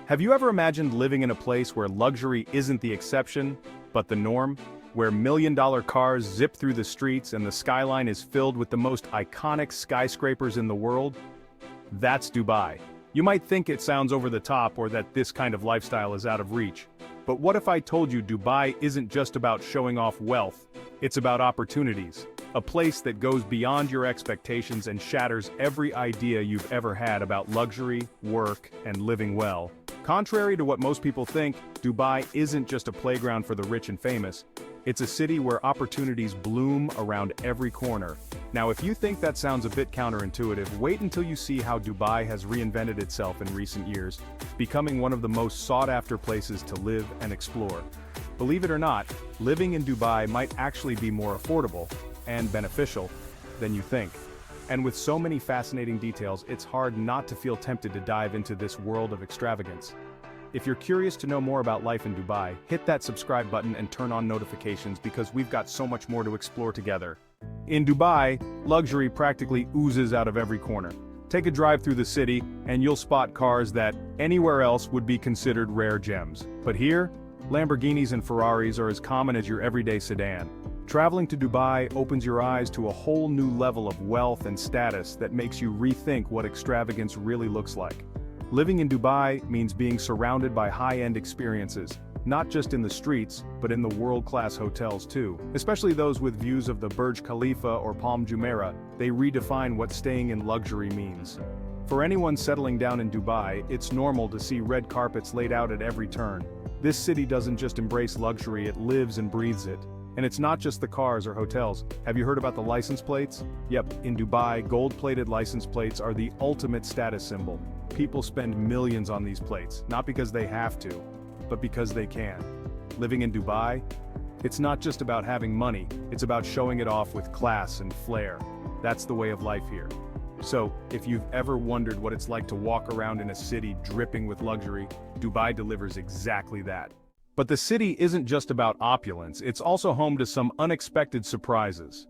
Have you ever imagined living in a place where luxury isn't the exception, but the norm? Where million-dollar cars zip through the streets and the skyline is filled with the most iconic skyscrapers in the world? That's Dubai. You might think it sounds over the top or that this kind of lifestyle is out of reach. But what if I told you Dubai isn't just about showing off wealth, it's about opportunities? A place that goes beyond your expectations and shatters every idea you've ever had about luxury, work, and living well. Contrary to what most people think, Dubai isn't just a playground for the rich and famous. It's a city where opportunities bloom around every corner. Now, if you think that sounds a bit counterintuitive, wait until you see how Dubai has reinvented itself in recent years, becoming one of the most sought-after places to live and explore. Believe it or not, living in Dubai might actually be more affordable and beneficial than you think. And with so many fascinating details, it's hard not to feel tempted to dive into this world of extravagance. If you're curious to know more about life in Dubai, hit that subscribe button and turn on notifications because we've got so much more to explore together. In Dubai, luxury practically oozes out of every corner. Take a drive through the city and you'll spot cars that anywhere else would be considered rare gems. But here, Lamborghinis and Ferraris are as common as your everyday sedan. Traveling to Dubai opens your eyes to a whole new level of wealth and status that makes you rethink what extravagance really looks like. Living in Dubai means being surrounded by high-end experiences, not just in the streets, but in the world-class hotels too. Especially those with views of the Burj Khalifa or Palm Jumeirah, they redefine what staying in luxury means. For anyone settling down in Dubai, it's normal to see red carpets laid out at every turn. This city doesn't just embrace luxury, it lives and breathes it. And it's not just the cars or hotels. Have you heard about the license plates? Yep, in Dubai, gold-plated license plates are the ultimate status symbol. People spend millions on these plates, not because they have to, but because they can. Living in Dubai? It's not just about having money, it's about showing it off with class and flair. That's the way of life here. So, if you've ever wondered what it's like to walk around in a city dripping with luxury, Dubai delivers exactly that. But the city isn't just about opulence, it's also home to some unexpected surprises.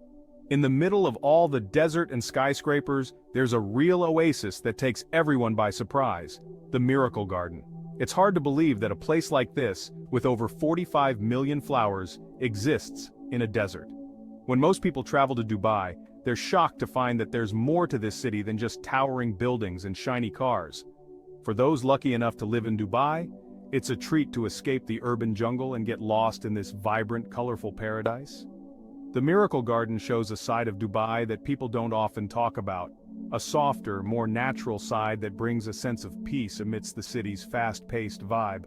In the middle of all the desert and skyscrapers, there's a real oasis that takes everyone by surprise: the Miracle Garden. It's hard to believe that a place like this, with over 45 million flowers, exists in a desert. When most people travel to Dubai, they're shocked to find that there's more to this city than just towering buildings and shiny cars. For those lucky enough to live in Dubai, it's a treat to escape the urban jungle and get lost in this vibrant, colorful paradise. The Miracle Garden shows a side of Dubai that people don't often talk about, a softer, more natural side that brings a sense of peace amidst the city's fast-paced vibe.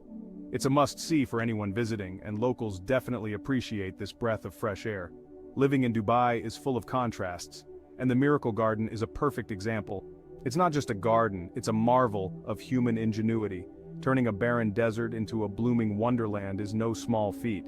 It's a must-see for anyone visiting, and locals definitely appreciate this breath of fresh air. Living in Dubai is full of contrasts, and the Miracle Garden is a perfect example. It's not just a garden, it's a marvel of human ingenuity. Turning a barren desert into a blooming wonderland is no small feat.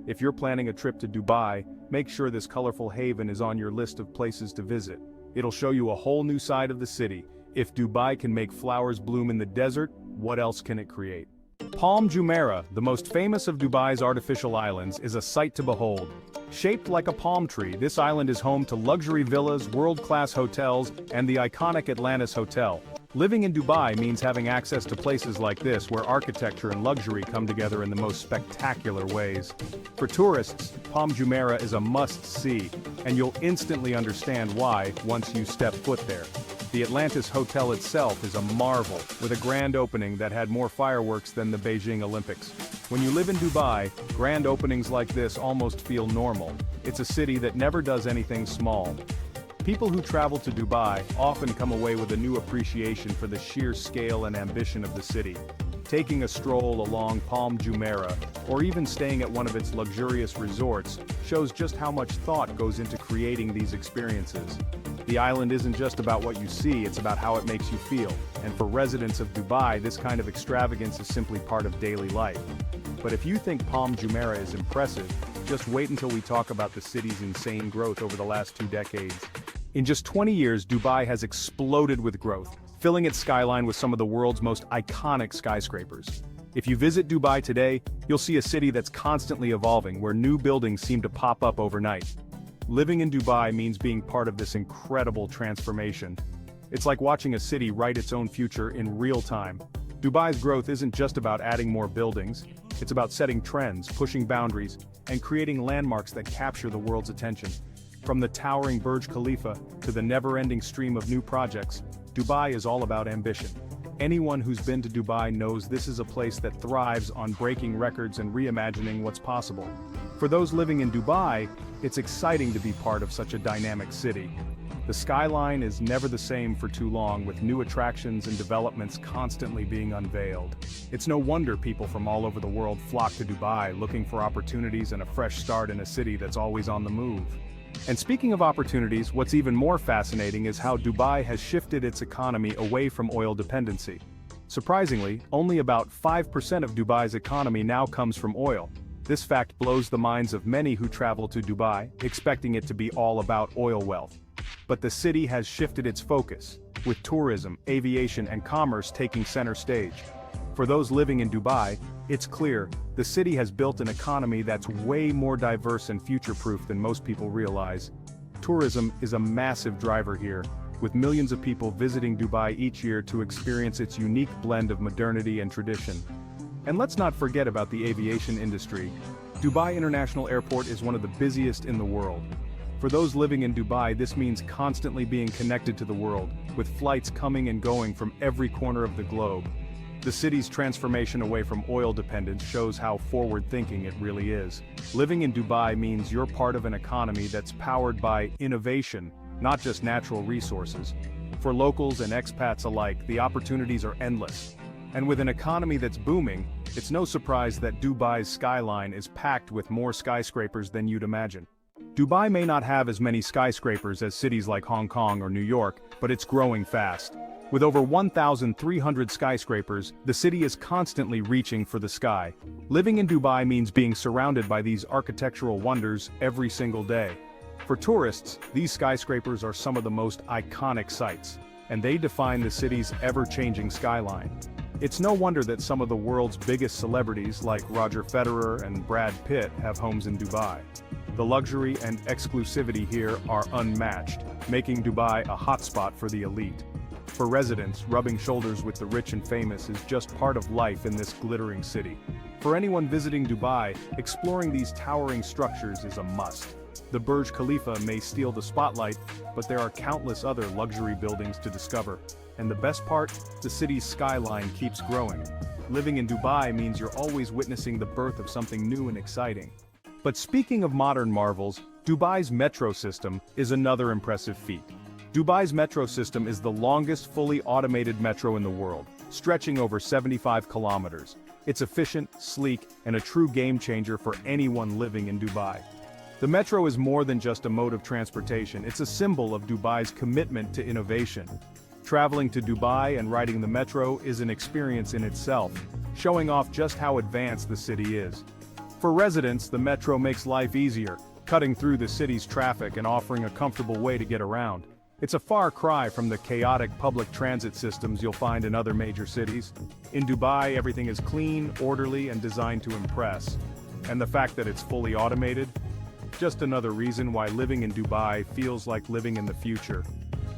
If you're planning a trip to Dubai, make sure this colorful haven is on your list of places to visit. It'll show you a whole new side of the city. If Dubai can make flowers bloom in the desert, what else can it create? Palm Jumeirah, the most famous of Dubai's artificial islands, is a sight to behold. Shaped like a palm tree, this island is home to luxury villas, world-class hotels, and the iconic Atlantis Hotel. Living in Dubai means having access to places like this where architecture and luxury come together in the most spectacular ways. For tourists, Palm Jumeirah is a must-see, and you'll instantly understand why once you step foot there. The Atlantis Hotel itself is a marvel, with a grand opening that had more fireworks than the Beijing Olympics. When you live in Dubai, grand openings like this almost feel normal. It's a city that never does anything small. People who travel to Dubai often come away with a new appreciation for the sheer scale and ambition of the city. Taking a stroll along Palm Jumeirah, or even staying at one of its luxurious resorts, shows just how much thought goes into creating these experiences. The island isn't just about what you see, it's about how it makes you feel. And for residents of Dubai, this kind of extravagance is simply part of daily life. But if you think Palm Jumeirah is impressive, just wait until we talk about the city's insane growth over the last 2 decades. In just 20 years, Dubai has exploded with growth, filling its skyline with some of the world's most iconic skyscrapers. If you visit Dubai today, you'll see a city that's constantly evolving, where new buildings seem to pop up overnight. Living in Dubai means being part of this incredible transformation. It's like watching a city write its own future in real time. Dubai's growth isn't just about adding more buildings, it's about setting trends, pushing boundaries, and creating landmarks that capture the world's attention. From the towering Burj Khalifa to the never-ending stream of new projects, Dubai is all about ambition. Anyone who's been to Dubai knows this is a place that thrives on breaking records and reimagining what's possible. For those living in Dubai, it's exciting to be part of such a dynamic city. The Skyline is never the same for too long, with new attractions and developments constantly being unveiled. It's no wonder people from all over the world flock to Dubai looking for opportunities and a fresh start in a city that's always on the move. And speaking of opportunities, what's even more fascinating is how Dubai has shifted its economy away from oil dependency. Surprisingly, only about 5% of Dubai's economy now comes from oil. This fact blows the minds of many who travel to Dubai, expecting it to be all about oil wealth. But the city has shifted its focus, with tourism, aviation, and commerce taking center stage. For those living in Dubai, it's clear, the city has built an economy that's way more diverse and future-proof than most people realize. Tourism is a massive driver here, with millions of people visiting Dubai each year to experience its unique blend of modernity and tradition. And let's not forget about the aviation industry. Dubai International Airport is one of the busiest in the world. For those living in Dubai, this means constantly being connected to the world, with flights coming and going from every corner of the globe. The city's transformation away from oil dependence shows how forward-thinking it really is. Living in Dubai means you're part of an economy that's powered by innovation, not just natural resources. For locals and expats alike, the opportunities are endless. And with an economy that's booming, it's no surprise that Dubai's skyline is packed with more skyscrapers than you'd imagine. Dubai may not have as many skyscrapers as cities like Hong Kong or New York, but it's growing fast. With over 1,300 skyscrapers, the city is constantly reaching for the sky. Living in Dubai means being surrounded by these architectural wonders every single day. For tourists, these skyscrapers are some of the most iconic sights, and they define the city's ever-changing skyline. It's no wonder that some of the world's biggest celebrities like Roger Federer and Brad Pitt have homes in Dubai. The luxury and exclusivity here are unmatched, making Dubai a hotspot for the elite. For residents, rubbing shoulders with the rich and famous is just part of life in this glittering city. For anyone visiting Dubai, exploring these towering structures is a must. The Burj Khalifa may steal the spotlight, but there are countless other luxury buildings to discover. And the best part, the city's skyline keeps growing. Living in Dubai means you're always witnessing the birth of something new and exciting. But speaking of modern marvels, Dubai's metro system is another impressive feat. Dubai's metro system is the longest fully automated metro in the world, stretching over 75 kilometers. It's efficient, sleek, and a true game-changer for anyone living in Dubai. The metro is more than just a mode of transportation, it's a symbol of Dubai's commitment to innovation. Traveling to Dubai and riding the metro is an experience in itself, showing off just how advanced the city is. For residents, the metro makes life easier, cutting through the city's traffic and offering a comfortable way to get around. It's a far cry from the chaotic public transit systems you'll find in other major cities. In Dubai, everything is clean, orderly, and designed to impress. And the fact that it's fully automated? Just another reason why living in Dubai feels like living in the future.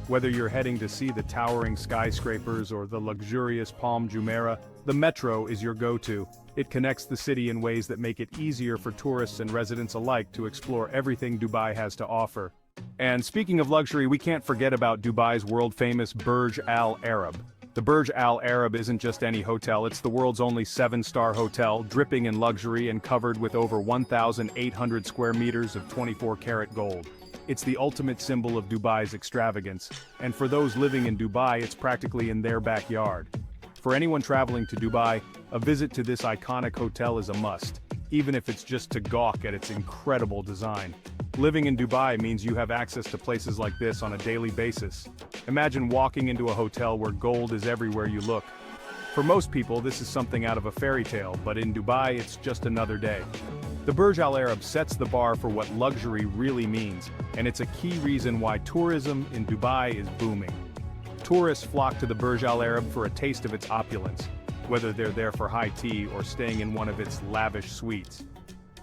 Whether you're heading to see the towering skyscrapers or the luxurious Palm Jumeirah, the metro is your go-to. It connects the city in ways that make it easier for tourists and residents alike to explore everything Dubai has to offer. And speaking of luxury, we can't forget about Dubai's world-famous Burj Al Arab. The Burj Al Arab isn't just any hotel, it's the world's only 7-star hotel, dripping in luxury and covered with over 1,800 square meters of 24-karat gold. It's the ultimate symbol of Dubai's extravagance, and for those living in Dubai, it's practically in their backyard. For anyone traveling to Dubai, a visit to this iconic hotel is a must, even if it's just to gawk at its incredible design. Living in Dubai means you have access to places like this on a daily basis. Imagine walking into a hotel where gold is everywhere you look. For most people, this is something out of a fairy tale, but in Dubai, it's just another day. The Burj Al Arab sets the bar for what luxury really means, and it's a key reason why tourism in Dubai is booming. Tourists flock to the Burj Al Arab for a taste of its opulence, whether they're there for high tea or staying in one of its lavish suites.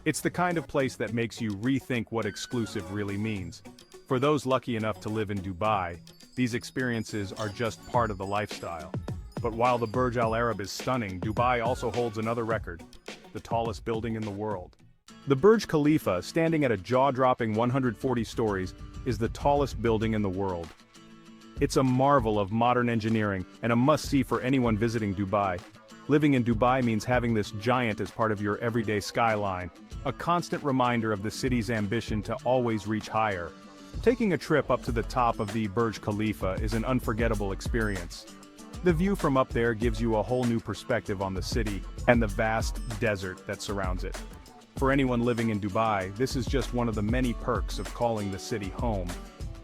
It's the kind of place that makes you rethink what exclusive really means. For those lucky enough to live in Dubai, these experiences are just part of the lifestyle. But while the Burj Al Arab is stunning, Dubai also holds another record: the tallest building in the world. The Burj Khalifa, standing at a jaw-dropping 140 stories, is the tallest building in the world. It's a marvel of modern engineering and a must-see for anyone visiting Dubai. Living in Dubai means having this giant as part of your everyday skyline, a constant reminder of the city's ambition to always reach higher. Taking a trip up to the top of the Burj Khalifa is an unforgettable experience. The view from up there gives you a whole new perspective on the city and the vast desert that surrounds it. For anyone living in Dubai, this is just one of the many perks of calling the city home.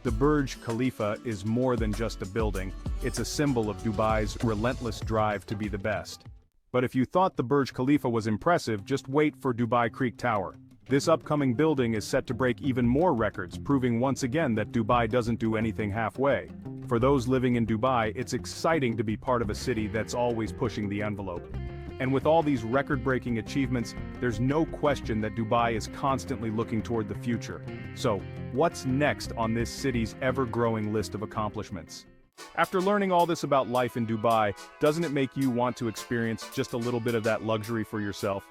The Burj Khalifa is more than just a building, it's a symbol of Dubai's relentless drive to be the best. But if you thought the Burj Khalifa was impressive, just wait for Dubai Creek Tower. This upcoming building is set to break even more records, proving once again that Dubai doesn't do anything halfway. For those living in Dubai, it's exciting to be part of a city that's always pushing the envelope. And with all these record-breaking achievements, there's no question that Dubai is constantly looking toward the future. So, what's next on this city's ever-growing list of accomplishments? After learning all this about life in Dubai, doesn't it make you want to experience just a little bit of that luxury for yourself?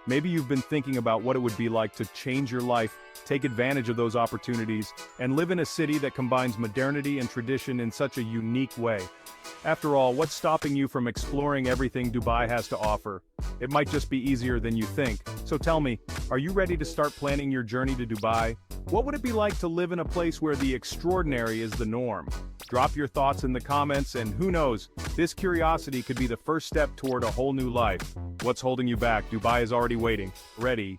Maybe you've been thinking about what it would be like to change your life, take advantage of those opportunities, and live in a city that combines modernity and tradition in such a unique way. After all, what's stopping you from exploring everything Dubai has to offer? It might just be easier than you think. So tell me, are you ready to start planning your journey to Dubai? What would it be like to live in a place where the extraordinary is the norm? Drop your thoughts in the comments, and who knows, this curiosity could be the first step toward a whole new life. What's holding you back? Dubai is already waiting, ready